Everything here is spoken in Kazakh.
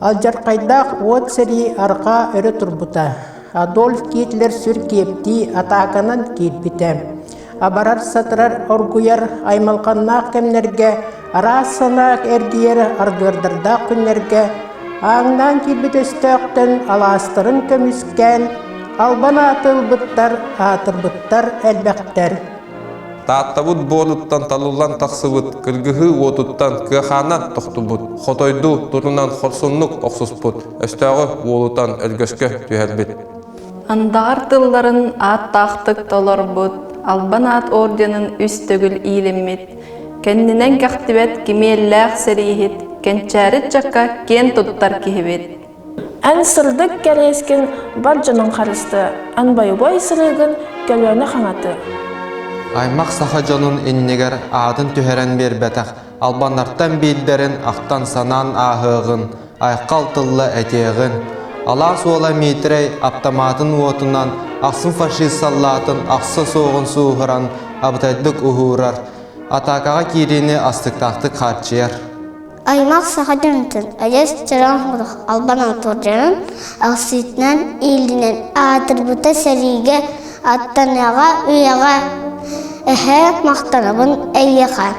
Алжарқайдақ от сәрі арқа өрі тұрбыта. Адольф Гитлер сүр кепті атаканан кетбіті. Абарар сатырар оргуяр аймалқаннақ кемнерге, арасанақ әргейер аргырдырдақ күннерге, аңнан келбіт өстіқтін аластырын көміскен, албан атылбыттар, атырбыттар әлбәқтер. Тааттабыт болуттан талулан тақсыбыт, кілгіхі отуттан кіханат тоқтыбыт, хотойду турунан хорсунлук оқсуспыт, өстәғі олутан өлгөшкө түйәлбіт. Андағар тылларын ат тақтық толар бұд, албан ат орденін үстігіл иіліммет. Кәннінен кәқтібет кемелләқ сәрейхет, кәнчәріт жаққа кен тұттар кехебет. Ән сырдық кәрескен бар жының қарысты, ән байыбай сырығын кәлуәні қаңаты. Аймақ саха жонун иннегер адын түһәрен бербетақ, албаннартан бейдерін ақтан санан ахығын, айқал тылла әтеғін. Ала суола метрей автоматын отынан, ақсын фашист саллатын, ақсы соғын суғыран, абытайдық ұғырар. Атакаға керені астықтақты қатшияр. Аймақ саха жонутын, әдес жыран құдық албанан тұржанын, ақсытынан, елдінен, атырбыта сәриге, аттанаға, үйаға, әхәк мақтанабын әйеқа.